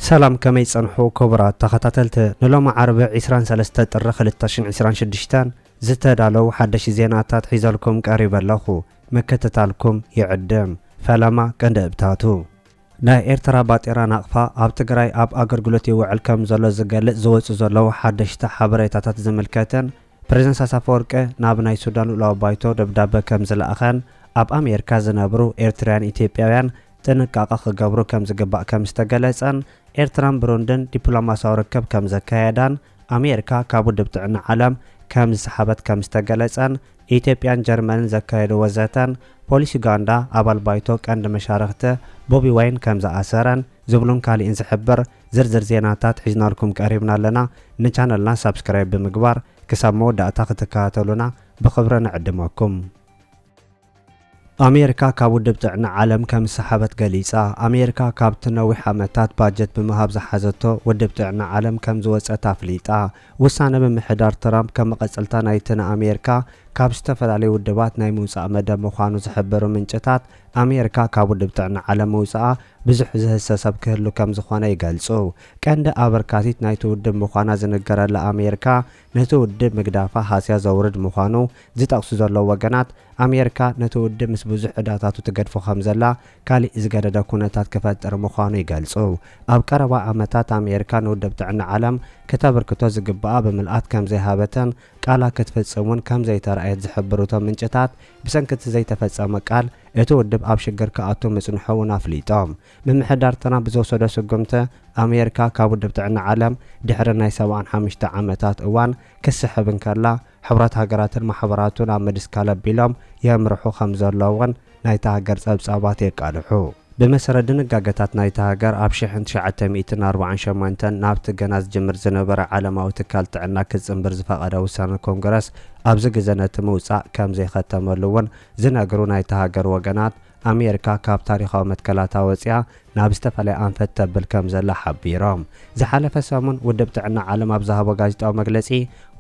سلام كما يصنحو كبرات تخاتلت نلوم عربة 23 ጥር 2026 ዝተዳለው ሓደሽ ዜናታት ሒዘልኩም ቀሪበ ኣለኹ መከተታልኩም ይዕድም ፈላማ ቀንደብታቱ ናይ ኤርትራ ባጤራ ናቅፋ ኣብ ትግራይ ኣብ ኣገልግሎት ይውዕል ከም ዘሎ ዝገልጽ ዝወጽ ዘለው ሓደሽተ ሓበሬታታት ዝምልከተን ፕሬዝደንት አፈወርቂ ናብ ናይ ሱዳን ሉዓላዊ ባይቶ ደብዳቤ ከም ዝለኣኸን ኣብ ኣሜሪካ ዝነብሩ ኤርትራውያን ኢትዮጵያውያን ጥንቃቐ ክገብሩ ከም ዝግባእ ከም ዝተገለጸን ኤርትራን ብሩንድን ዲፕሎማሲያዊ ርክብ ከም ዘካየዳን ኣሜሪካ ካብ ውድብ ጥዕና ዓለም ከም ዝሰሓበት ከም ዝተገለጸን ኢትዮጵያን ጀርመንን ዘካየዱ ወዘተን ፖሊስ ዩጋንዳ ኣባል ባይቶ ቀንዲ መሻርክቲ ቦቢ ዋይን ከም ዝኣሰረን ዝብሉን ካልእን ዝሕብር ዝርዝር ዜናታት ሒዝናልኩም ቀሪብና ኣለና ንቻነልና ሰብስክራይብ ብምግባር ክሳብ መወዳእታ ክትከታተሉና ብኽብሪ ንዕድመኩም ኣሜሪካ ካብ ውድብ ጥዕና ዓለም ከም ዝሰሓበት ገሊጻ ኣሜሪካ ካብቲ ነዊሕ ዓመታት ባጀት ብምሃብ ዝሓዘቶ ውድብ ጥዕና ዓለም ከም ዝወፀት ኣፍሊጣ ውሳነ ብምሕዳር ትራምፕ ከም መቐፀልታ ናይቲ ንኣሜሪካ ካብ ዝተፈላለዩ ውድባት ናይ ምውፃእ መደብ ምዃኑ ዝሕብሩ ምንጭታት ኣሜሪካ ካብ ውድብ ጥዕና ዓለም ምውፃኣ ብዙሕ ዝህሰሰብ ክህሉ ከም ዝኾነ ይገልጹ ቀንዲ ኣበርካቲት ናይቲ ውድብ ምዃና ዝነገረላ ኣሜሪካ ነቲ ውድብ ምግዳፋ ሃስያ ዘውርድ ምዃኑ ዝጠቕሱ ዘለዉ ወገናት ኣሜሪካ ነቲ ውድብ ምስ ብዙሕ ዕዳታቱ ትገድፎ ከም ዘላ ካልእ ዝገደደ ኩነታት ክፈጥር ምዃኑ ይገልጹ ኣብ ቀረባ ዓመታት ኣሜሪካ ንውድብ ጥዕና ዓለም ከተበርክቶ ዝግባኣ ብምልኣት ከም ዘይሃበተን ቃላ ክትፈጽሙን ከም ዘይተረኣየት ዝሕብሩቶም ምንጭታት ብሰንኪቲ ዘይተፈጸመ ቃል እቲ ውድብ ኣብ ሽግር ክኣቱ ምጽንሑ እውን ኣፍሊጦም ምምሕዳር ትራምፕ ዝወሰዶ ስጉምቲ ኣሜሪካ ካብ ውድብ ጥዕና ዓለም ድሕሪ ናይ 75 ዓመታት እዋን ክስሕብን ከላ ሕብረት ሃገራትን ማሕበራቱን ኣብ ምድስካል ኣቢሎም የምርሑ ከም ዘለውን ናይቲ ሃገር ጸብጻባት የቃልሑ بمسرد ድንጋጌታት ናይቲ ሃገር ኣብ 1948 ናብቲ ገና ዝጅምር ዝነበረ ዓለማዊ ትካል ጥዕና ክጽምብር ዝፈቐደ ውሳነ ኮንግረስ ኣብዚ ግዜ ነቲ ምውፃእ ከም ዘይኸተመሉውን ዝነግሩ ናይቲ ሃገር ወገናት ኣሜሪካ ካብ ታሪኻዊ መትከላታ ወፂኣ ናብ ዝተፈላለዩ ኣንፈት ተብል ከም ዘላ ሓቢሮም ዝሓለፈ ሰሙን ውድብ ጥዕና ዓለም ኣብ ዝሃቦ ጋዜጣዊ መግለጺ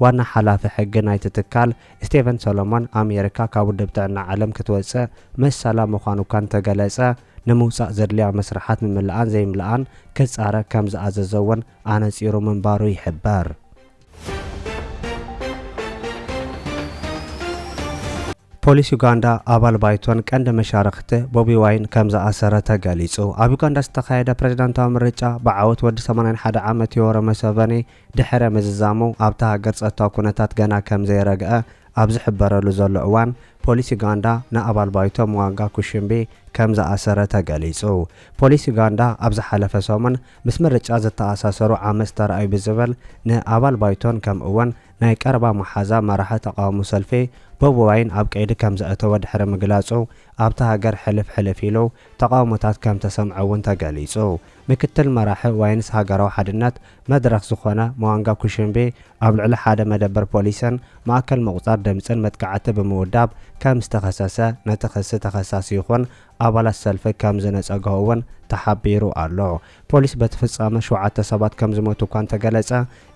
ዋና ሓላፊ ሕጊ ናይቲ ትካል ስቲቨን ሶሎሞን ኣሜሪካ ካብ ውድብ ጥዕና ዓለም ክትወፅእ መሰላ ምዃኑ እኳ እንተገለጸ ንምውፃእ ዘድልያ መስራሓት ምምላኣን ዘይምልኣን ክጻረ ከም ዝኣዘዘውን ኣነጺሩ ምንባሩ ይሕበር ፖሊስ ዩጋንዳ ኣባል ባይቶን ቀንዲ መሻርክቲ ቦቢ ዋይን ከም ዝኣሰረ ተገሊጹ ኣብ ዩጋንዳ ዝተኻየደ ፕሬዝዳንታዊ ምርጫ ብዓወት ወዲ 81 ዓመት ዮወሪ ሙሴቬኒ ድሕረ ምዝዛሙ ኣብታ ሃገር ጸጥታዊ ኩነታት ገና ከም ዘይረግአ ኣብ ዝሕበረሉ ዘሎ እዋን ፖሊስ ዩጋንዳ ንኣባል ባይቶ ሙዋንጋ ኩሽምቢ ከም ዝኣሰረ ተገሊጹ ፖሊስ ዩጋንዳ ኣብ ዝሓለፈ ሰሙን ምስ ምርጫ ዝተኣሳሰሩ ዓመፅ ተረኣዩ ብዝብል ንኣባል ባይቶን ከምኡ እውን ናይ ቀረባ መሓዛ መራሒ ተቃውሞ ሰልፊ ቦቢ ዋይን ኣብ ቀይዲ ከም ዘእተወ ድሕሪ ምግላጹ ኣብታ ሃገር ሕልፍ ኢሉ ተቃውሞታት ከም ተሰምዐውን ተገሊጹ ምክትል መራሒ ዋይንስ ሃገራዊ ሓድነት መድረኽ ዝኾነ ሙዋንጋ ኩሽምቢ ኣብ ልዕሊ ሓደ መደበር ፖሊስን ማእከል ምቁፃር ድምፅን መጥቃዕቲ ብምውዳብ ከም ዝተኸሰሰ ነቲ ክሲ ተኸሳሲ ይኹን ኣባላት ሰልፊ ከም ዝነፀግሆ እውን ተሓቢሩ ኣሎ ፖሊስ በቲ ፍጻመ 7 ሰባት ከም ዝሞቱ እኳ እንተገለጸ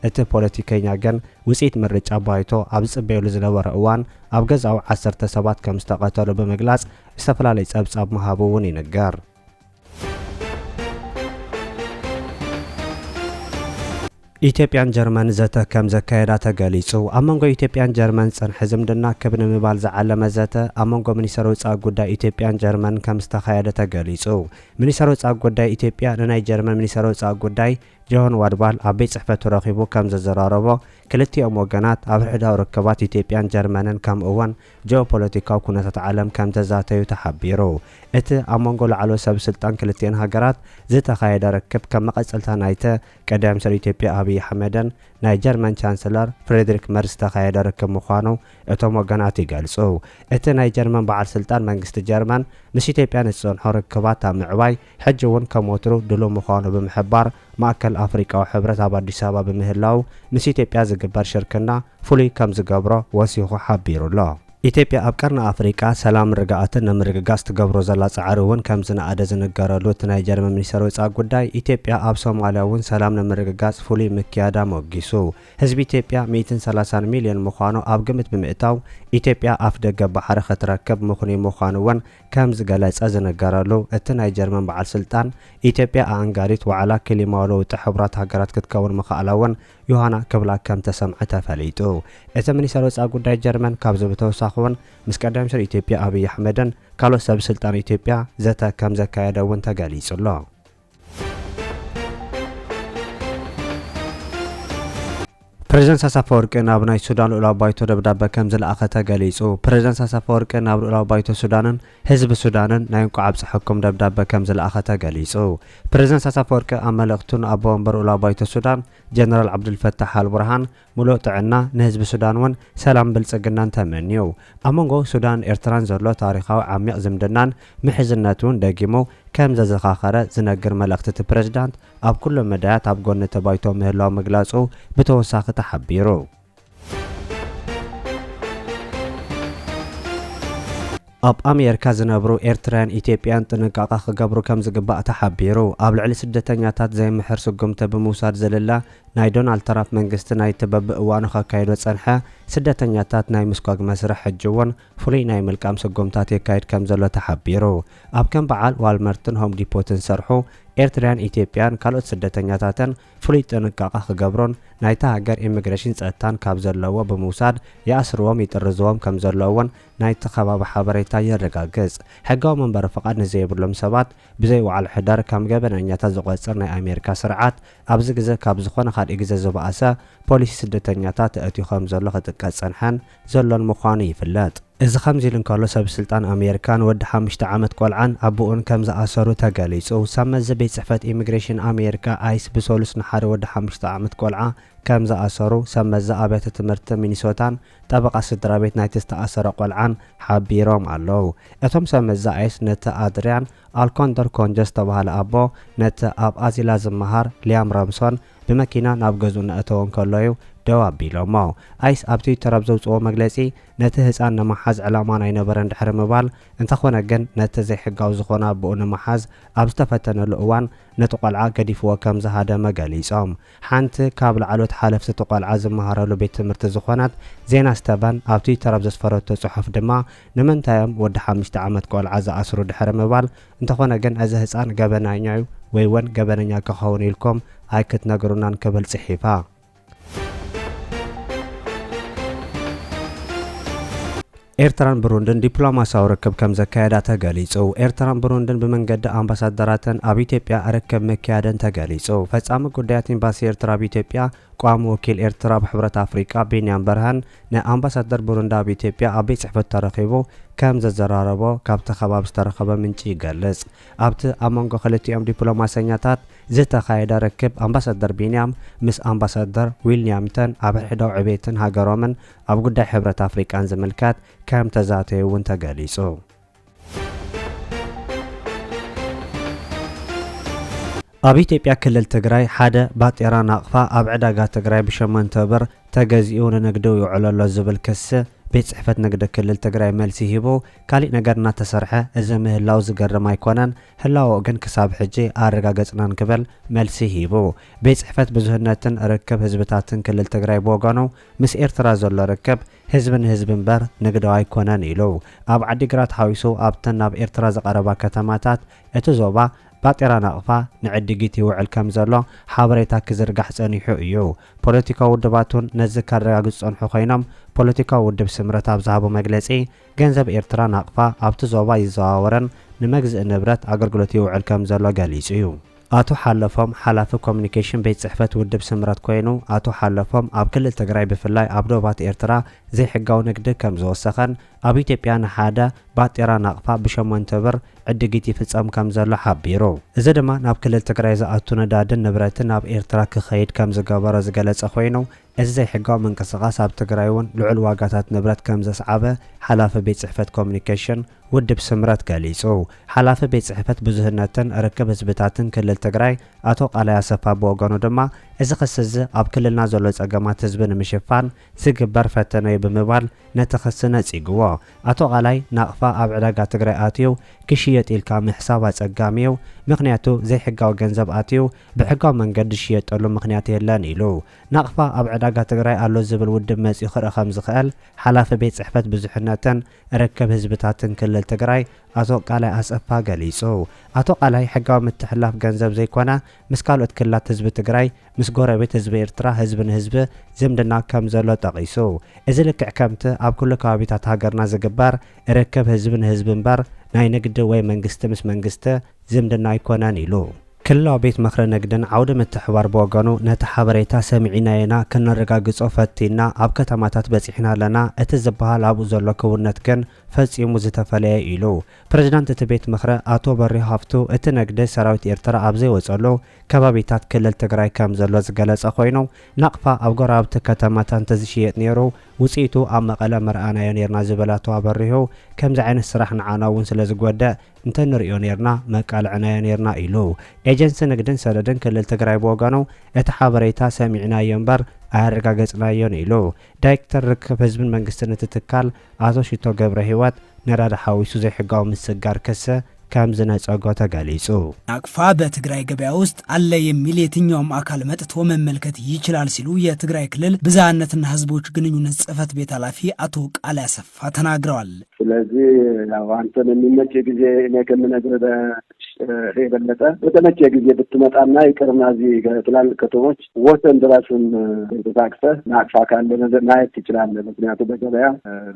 እቲ ፖለቲከኛ ግን ውፅኢት ምርጫ ባይቶ ኣብ ዝጽበየሉ ዝነበረ እዋን ኣብ ገዛው 10 ሰባት ከም ዝተቐተሉ ብምግላጽ ዝተፈላለዩ ጸብጻብ ምሃቡ እውን ይነገር ኢትዮጵያን ጀርመን ዘተ ከም ዘካየዳ ተገሊጹ ኣብ መንጎ ኢትዮጵያን ጀርመን ጸንሐ ዝምድና ክብን ምባል ዝዓለመ ዘተ ኣብ መንጎ ሚኒስትር ወጻኢ ጉዳይ ኢትዮጵያን ጀርመን ከም ዝተካየደ ተገሊጹ ሚኒስትር ወጻኢ ጉዳይ ኢትዮጵያ ንናይ ጀርመን ሚኒስትር ወጻኢ ጉዳይ ጆን ዋድባል ኣብ ቤት ጽሕፈቱ ረኺቡ ከም ዘዘራረቦ ክልቲኦም ወገናት ኣብ ሕዳው ርክባት ኢትዮጵያን ጀርመንን ከም እውን ጂኦፖለቲካዊ ኩነታት ዓለም ከም ተዛተዩ ተሓቢሩ እቲ ኣብ መንጎ ላዕሎ ሰብ ስልጣን ክልቲአን ሃገራት ዝተካየደ ርክብ ከም መቐጸልታ ናይቲ ቀዳማይ ሚኒስትር ኢትዮጵያ አብይ አሕመድን ናይ ጀርመን ቻንስለር ፍሬድሪክ መርዝ ተካየደ ርክብ ምዃኑ እቶም ወገናት ይገልጹ እቲ ናይ ጀርመን በዓል ስልጣን መንግስቲ ጀርመን ምስ ኢትዮጵያ ንዝጸንሖ ርክባት ኣብ ምዕባይ ሕጂ እውን ከም ወትሩ ድሉው ምዃኑ ብምሕባር ማእከል ኣፍሪቃዊ ሕብረት ኣብ ኣዲስ ኣበባ በምህላው ምስ ኢትዮጵያ ዝግበር ሽርክና ፍሉይ ከም ዝገብሮ ወሲኹ ሓቢሩሎ ኢትዮጵያ ኣብ ቀርኒ ኣፍሪቃ ሰላም ርግኣትን ንምርግጋስ ትገብሮ ዘላ ጻዕሪ እውን ከም ዝነኣደ ዝነገረሉ እቲ ናይ ጀርመን ሚኒስትር ወጻኢ ጉዳይ ኢትዮጵያ ኣብ ሶማልያ እውን ሰላም ንምርግጋስ ፍሉይ ምክያዳ ሞጊሱ ህዝቢ ኢትዮጵያ 130 ሚልዮን ምዃኑ ኣብ ግምት ብምእታው ኢትዮጵያ ኣፍ ደገ ባሕሪ ክትረክብ ምኹንዩ ምዃኑ እውን ከም ዝገለጸ ዝነገረሉ እቲ ናይ ጀርመን በዓል ስልጣን ኢትዮጵያ ኣንጋዲት ዋዕላ ክሊማሎ ውጥ ሕብራት ሃገራት ክትከውን ምኽኣላ እውን ዮሃና ክብላ ከም ተሰምዐ ተፈሊጡ እቲ ሚኒስትር ወጻኢ ጉዳይ ጀርመን ካብ ዝተወሳኺ ምስ ቀዳማይ ሚኒስትር ኢትዮጵያ አብይ አሕመድን ካልኦት ሰብ ስልጣን ኢትዮጵያ ዘተ ከም ዘካየደ እውን ተገሊጹሎ ፕሬዝዳንት አሳፈወርቂ ናብ ናይ ሱዳን ልኡላዊ ባይቶ ደብዳቤ ከም ዝለኣኸ ተገሊጹ ፕሬዝዳንት አሳፈወርቂ ናብ ልኡላዊ ባይቶ ሱዳንን ህዝቢ ሱዳንን ናይ እንቋዕ ብፅሕኩም ደብዳቤ ከም ዝለኣኸ ተገሊጹ ፕሬዝዳንት አሳፈወርቂ ኣብ መልእኽቱን ኣቦ ወንበር ልኡላዊ ባይቶ ሱዳን ጀነራል ዓብዱልፈታሕ አልቡርሃን ሙሉእ ጥዕና ንህዝቢ ሱዳን እውን ሰላም ብልጽግናን ተመንዩ ኣብ መንጎ ሱዳን ኤርትራን ዘሎ ታሪኻዊ ዓሚቕ ዝምድናን ምሕዝነት እውን ደጊሙ ከም ዘዘኻኸረ ዝነግር መልእኽቲ እቲ ፕሬዝዳንት ኣብ ኩሎም መዳያት ኣብ ጎኒ ተባይቶ ምህላው ምግላጹ ብተወሳኺ ተሓቢሩ ኣብ ኣሜሪካ ዝነብሩ ኤርትራውያን ኢትዮጵያን ጥንቃቐ ክገብሩ ከም ዝግባእ ተሓቢሩ ኣብ ልዕሊ ስደተኛታት ዘይምሕር ስጉምቲ ብምውሳድ ዘለላ ናይ ዶናልድ ትራምፕ መንግስቲ ናይ ተበብእ እዋኑ ከካይዶ ጸንሐ ስደተኛታት ናይ ምስጓግ መስርሕ ሕጂ እውን ፍሉይ ናይ ምልቃም ስጉምታት የካይድ ከም ዘሎ ተሓቢሩ ኣብ ከም በዓል ዋልመርትን ሆም ዲፖትን ሰርሑ ኤርትራውያን ኢትዮጵያን ካልኦት ስደተኛታትን ፍሉይ ጥንቃቐ ክገብሩን ናይታ ሃገር ኢሚግሬሽን ጸጥታን ካብ ዘለዎ ብምውሳድ ይኣስርዎም ይጥርዝዎም ከም ዘለውን ናይቲ ከባቢ ሓበሬታ የረጋግጽ ሕጋዊ መንበሪ ፍቓድ ንዘይብሎም ሰባት ብዘይ ዋዕል ሕዳር ከም ገበነኛታት ዝቆጽር ናይ ኣሜሪካ ስርዓት ኣብዚ ግዜ ካብ ዝኾነ ካልእ ግዜ ዝበኣሰ ፖሊሲ ስደተኛታት ተኣትዩ ከም ዘሎ ክጥቀስ ጸንሐን ዘሎን ምዃኑ ይፍለጥ እዚ ከምዚ ኢሉ እንከሎ ሰብ ስልጣን ኣሜሪካን ወዲ 5 ዓመት ቆልዓን ኣቦኡን ከም ዝኣሰሩ ተገሊጹ ሰመዚ ቤት ጽሕፈት ኢሚግሬሽን ኣሜሪካ ኣይስ ብሰሉስ ንሓደ ወዲ 5 ዓመት ቆልዓ ከም ዝኣሰሩ ሰመዚ ኣብያተ ትምህርቲ ሚኒሶታን ጠበቓ ስድራ ቤት ናይቲ ዝተኣሰረ ቆልዓን ሓቢሮም ኣለዉ እቶም ሰመዚ ኣይስ ነቲ ኣድርያን ኣልኮንደር ኮንጀስ ተባሃለ ኣቦ ነቲ ኣብ ኣዚላ ዝመሃር ሊያም ራምሶን ብመኪና ናብ ገዝኡ ነእተውን ከለዩ ደው ኣቢሎሞ ኣይስ ኣብ ትዊተር ኣብ ዘውፅኦ መግለጺ ነቲ ህፃን ንምሓዝ ዕላማ ናይነበረን ድሕሪ ምባል እንተኾነ ግን ነቲ ዘይሕጋዊ ዝኾነ ኣቦኡ ንምሓዝ ኣብ ዝተፈተነሉ እዋን ነቲ ቆልዓ ገዲፍዎ ከም ዝሃደመ ገሊጾም ሓንቲ ካብ ላዕሎት ሓለፍቲ እቲ ቆልዓ ዝመሃረሉ ቤት ትምህርቲ ዝኾነት ዜና ስተባን ኣብ ትዊተር ኣብ ዘስፈረቶ ጽሑፍ ድማ ንምንታዮም ወዲ 5 ዓመት ቆልዓ ዝኣስሩ ድሕሪ ምባል እንተኾነ ግን እዚ ህፃን ገበናኛ እዩ ወይ እውን ገበነኛ ክኸውን ኢልኩም ኣይክትነግሩናን ክብል ጽሒፋ ኤርትራን ብሩንድን ዲፕሎማሲያዊ ርክብ ከም ዘካየዳ ተገሊጹ ኤርትራን ብሩንድን ብመንገዲ ኣምባሳደራትን ኣብ ኢትዮጵያ ርክብ ምክያደን ተገሊጹ ፈጻሚ ጉዳያት ኤምባሲ ኤርትራ ኣብ ኢትዮጵያ ቋሚ ወኪል ኤርትራ ብሕብረት ኣፍሪቃ ቢንያም በርሃን ንኣምባሳደር ብሩንዲ ኣብ ኢትዮጵያ ኣብ ቤት ጽሕፈት ተረኺቡ ከም ዘዘራረቦ ካብቲ ከባቢ ዝተረኸበ ምንጪ ይገልጽ ኣብቲ ኣብ መንጎ ክልቲኦም ዲፕሎማሰኛታት ዝተኻየደ ርክብ ኣምባሳደር ቢንያም ምስ ኣምባሳደር ዊልያምተን ኣብ ሕዳው ዕቤትን ሃገሮምን ኣብ ጉዳይ ሕብረት ኣፍሪቃን ዝምልከት ከም ተዛተዩ እውን ተገሊጹ ኣብ ኢትዮጵያ ክልል ትግራይ ሓደ ባጤራ ናቕፋ ኣብ ዕዳጋ ትግራይ ብ8 ብር ተገዚኡ ንንግዲ ይውዕለሎ ዝብል ክስ ቤት ጽሕፈት ንግዲ ክልል ትግራይ መልሲ ሂቡ ካልእ ነገር እናተሰርሐ እዚ ምህላው ዝገርም ኣይኮነን ህላው ግን ክሳብ ሕጂ ኣረጋገጽናን ክብል መልሲ ሂቡ ቤት ጽሕፈት ብዙህነትን ርክብ ህዝብታትን ክልል ትግራይ ብወገኑ ምስ ኤርትራ ዘሎ ርክብ ህዝቢ ንህዝቢ እምበር ንግዳዊ ኣይኮነን ኢሉ ኣብ ዓዲግራት ሓዊሱ ኣብተን ናብ ኤርትራ ዝቐረባ ከተማታት እቲ ዞባ ባጤራ ናቕፋ ንዕድጊት ይውዕል ከም ዘሎ ሓበሬታ ክዝርጋሕ ጸኒሑ እዩ ፖለቲካዊ ውድባቱን ነዚ ካረጋግጹ ጸንሑ ኮይኖም ፖለቲካዊ ውድብ ስምረት ኣብ ዝሃቦ መግለጺ ገንዘብ ኤርትራ ናቕፋ ኣብቲ ዞባ ይዘዋወረን ንመግዝእ ንብረት ኣገልግሎት ይውዕል ከም ዘሎ ገሊጹ እዩ አቶ ሓለፎም ሓላፊ ኮሙኒኬሽን ቤት ጽሕፈት ውድብ ስምረት ኮይኑ አቶ ሓለፎም ኣብ ክልል ትግራይ ብፍላይ ኣብ ዶባት ኤርትራ ዘይሕጋዊ ንግዲ ከም ዝወሰኸን ኣብ ኢትዮጵያ ንሓደ ባጤራ ናቕፋ ብ8 ብር ዕድጊት ይፍጸም ከም ዘሎ ሓቢሩ እዚ ድማ ናብ ክልል ትግራይ ዝኣቱ ነዳድን ንብረትን ኣብ ኤርትራ ክኸይድ ከም ዝገበሮ ዝገለጸ ኮይኑ እዚ ዘይሕጋዊ ምንቅስቓስ ኣብ ትግራይ እውን ልዑል ዋጋታት ንብረት ከም ዘስዓበ ሓላፊ ቤት ጽሕፈት ኮሙኒኬሽን ውድብ ስምረት ገሊጹ ሓላፊ ቤት ጽሕፈት ብዙህነትን ርክብ ህዝብታትን ክልል ትግራይ አቶ ቃላይ ኣሰፋ ብወገኑ ድማ እዚ ክስ እዚ ኣብ ክልልና ዘሎ ጸገማት ህዝቢ ንምሽፋን ዝግበር ፈተነ እዩ ብምባል ነቲ ክስ ነጺግዎ አቶ ቃላይ ናቅፋ ኣብ ዕዳጋ ትግራይ ኣትዩ ክሽየጥ ኢልካ ምሕሳብ ኣጸጋሚው ምክንያቱ ዘይሕጋዊ ገንዘብ ኣትዩ ብሕጋዊ መንገዲ ዝሽየጠሉ ምክንያት የለን ኢሉ ናቅፋ ኣብ ዕዳጋ ትግራይ ኣሎ ዝብል ውድብ መጽኡ ክርኢ ከም ዝኽእል ሓላፊ ቤት ጽሕፈት ብዙሕነትን ርክብ ህዝብታትን ክልል ትግራይ አቶ ቃላይ አሰፋ ገሊጹ አቶ ቃላይ ሕጋዊ ምትሕላፍ ገንዘብ ዘይኮነ ምስ ካልኦት ክልላት ህዝቢ ትግራይ ምስ ጎረቤት ህዝቢ ኤርትራ ህዝብን ህዝቢ ዝምድና ከም ዘሎ ጠቂሱ እዚ ልክዕ ከምቲ ኣብ ኩሉ ከባቢታት ሃገርና ዝግበር ርክብ ህዝብን ህዝቢ እምበር ናይ ንግዲ ወይ መንግስቲ ምስ መንግስቲ ዝምድና ኣይኮነን ኢሉ ክልላዊ ቤት ምክሪ ንግድን ዓውደ ምትሕባር በወገኑ ነቲ ሓበሬታ ሰሚዕናየና ክንረጋግጾ ፈቲና ኣብ ከተማታት በፂሕና ኣለና እቲ ዝበሃል ኣብኡ ዘሎ ክውነት ግን ፈጺሙ ዝተፈለየ ኢሉ ፕሬዝዳንት እቲ ቤት ምክሪ አቶ በሪሁ ሃፍቱ እቲ ንግዲ ሰራዊት ኤርትራ ኣብ ዘይወጸሉ ከባቢታት ክልል ትግራይ ከም ዘሎ ዝገለጸ ኮይኑ ናቅፋ ኣብ ጎራብቲ ከተማታት ተዝሽየጥ ነይሩ ውጽኢቱ ኣብ መቐለ መርኣናዮ ነርና ዝበላቶ በሪሁ ከምዚ ዓይነት ስራሕ ንዓና እውን ስለ ዝጎድእ እንተንሪኦ ነርና መቃልዕናዮ ነርና ኢሉ ኤጀንሲ ንግድን ሰነድን ክልል ትግራይ በወገኑ እቲ ሓበሬታ ሰሚዕናዮ እምበር ኣረጋገጽናዮን ኢሉ ዳይሬክተር ርክብ ህዝብን መንግስትን ትካል አቶ ሽቶ ገብረ ህይወት ነራዳ ሓዊሱ ዘይሕጋዊ ምስጋር ከሰ ከም ዝነጸጎ ተገሊጹ ናቅፋ በትግራይ ገበያ ውስጥ አለ የሚል የትኛውም አካል መጥቶ መመልከት ይችላል ሲሉ የትግራይ ክልል ብዝሃነትና ህዝቦች ግንኙነት ጽሕፈት ቤት ኃላፊ አቶ ቃላይ አሰፋ ተናግረዋል። ስለዚህ ያው አንተን የሚመች ጊዜ እኔ ከምነግርህ የበለጠ በተመቸ ጊዜ ብትመጣና ይቅርና እዚህ ትላልቅ ከተሞች ወሰን ድረስም ተንቀሳቅሰህ ናቅፋ ካለ ማየት ትችላለህ። ምክንያቱም በገበያ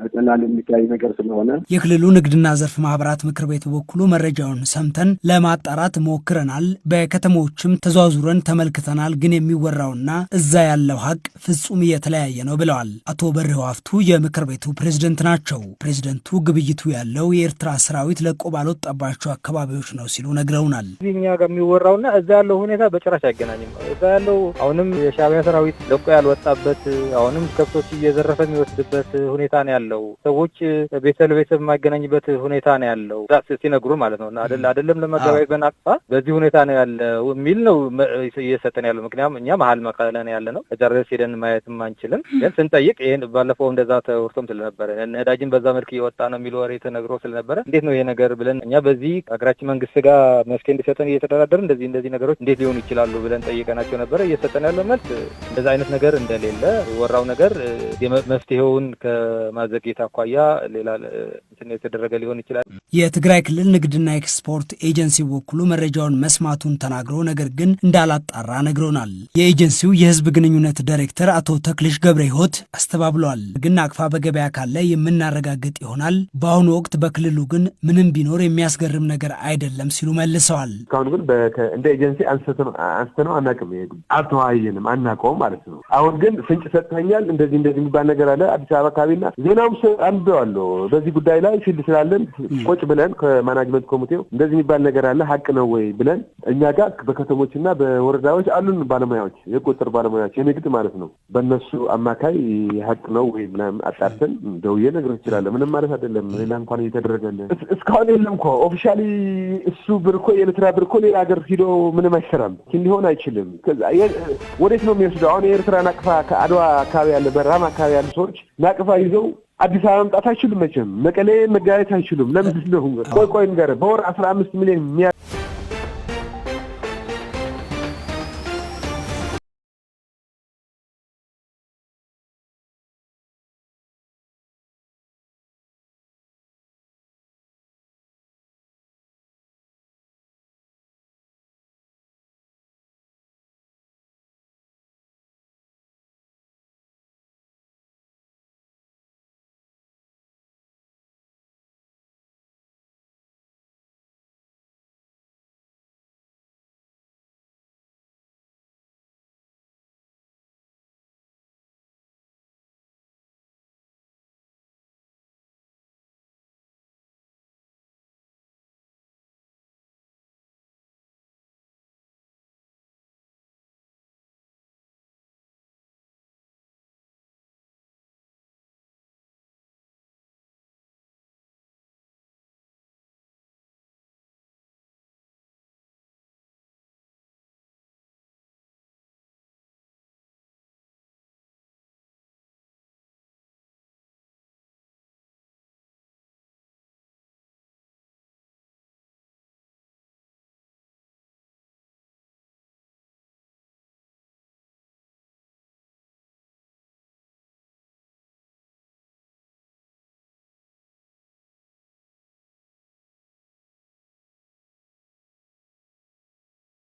በቀላሉ የሚታይ ነገር ስለሆነ የክልሉ ንግድና ዘርፍ ማህበራት ምክር ቤት በኩሉ መረጃውን ሰምተን ለማጣራት ሞክረናል። በከተሞችም ተዟዙረን ተመልክተናል። ግን የሚወራውና እዛ ያለው ሀቅ ፍጹም የተለያየ ነው ብለዋል። አቶ በሪሁ ሃፍቱ የምክር ቤቱ ፕሬዝዳንት ናቸው። ፕሬዝዳንቱ ግብይቱ ያለው የኤርትራ ሰራዊት ለቆ ባልወጣባቸው አካባቢዎች ነው ሲሉ ነግረውናል። እኛ ጋር የሚወራውና እዛ ያለው ሁኔታ በጭራሽ አይገናኝም። እዛ ያለው አሁንም የሻዕቢያ ሰራዊት ለቆ ያልወጣበት አሁንም ከብቶች እየዘረፈ የሚወስድበት ሁኔታ ነው ያለው። ሰዎች ቤተሰብ የማይገናኝበት ሁኔታ ነው ያለው። ሲነግሩ ማለት ነው አይደለም ለመገበያየት በናቅፋ በዚህ ሁኔታ ነው ያለው የሚል ነው እየሰጠን ያለው። ምክንያቱም እኛ መሀል መቀለ ነው ያለነው እዛረስ ሄደን ማየትም አንችልም። ግን ስንጠይቅ ይሄን ባለፈው እንደዛ ተወርቶም ስለነበረ ነዳጅን በዛ መልኩ እየወጣ ነው የሚል ወሬ ተነግሮ ስለነበረ እንዴት ነው ይሄ ነገር ብለን እኛ በዚህ ሀገራችን መንግስት ጋር መስከን እንዲሰጠን እየተደራደርን እንደዚህ ነገሮች እንዴት ሊሆኑ ይችላሉ ብለን ጠይቀናቸው ነበር። እየሰጠን ያለው መልስ እንደዛ አይነት ነገር እንደሌለ ወራው ነገር መፍትሄውን ከማዘግየት አኳያ ሌላ እንትን የተደረገ ሊሆን ይችላል። የትግራይ ክልል ንግድና ኤክስፖርት ኤጀንሲ በኩሉ መረጃውን መስማቱን ተናግሮ ነገር ግን እንዳላጣራ ነግሮናል። የኤጀንሲው የህዝብ ግንኙነት ዳይሬክተር አቶ ተክልሽ ገብረ ህይወት አስተባብለዋል። ግን ናቅፋ በገበያ ካለ የምናረጋግጥ ይሆናል። በአሁኑ ወቅት በክልሉ ግን ምንም ቢኖር የሚያስገርም ነገር አይደለም ሲሉ መልሰዋል። ካሁን ግን እንደ ኤጀንሲ አንስተነው አናውቅም። አልተወያየንም፣ አናውቀውም ማለት ነው። አሁን ግን ፍንጭ ሰጥተኛል እንደዚህ የሚባል ነገር አለ አዲስ አበባ አካባቢና ዜናውም አንብቤዋለሁ። በዚህ ጉዳይ ላይ ፊልድ ስላለን ቁጭ ብለን ከማናጅመንት ኮሚቴው እንደዚህ የሚባል ነገር አለ ሀቅ ነው ወይ ብለን እኛ ጋር በከተሞችና በወረዳዎች አሉን ባለሙያዎች፣ የቁጥር ባለሙያዎች የንግድ ማለት ነው። በእነሱ አማካይ ሀቅ ነው ወይ ምናምን አጣርተን ደውዬ ነግረህ ይችላል። ምንም ማለት አይደለም። ሌላ እንኳን እየተደረገልን እስካሁን የለም እኮ ኦፊሻሊ እሱ ብርኮ የኤርትራ ብርኮ ሌላ ሀገር ሂዶ ምንም አይሰራም። ሊሆን አይችልም። ወዴት ነው የሚወስደው? አሁን የኤርትራ ናቅፋ ከአድዋ አካባቢ ያለ በራማ አካባቢ ያሉ ሰዎች ናቅፋ ይዘው አዲስ አበባ መምጣት አይችሉም። መቼም መቀሌ መጋየት አይችሉም። ለምንድን ነው? ቆይ ንገረኝ። በወር 15 ሚሊዮን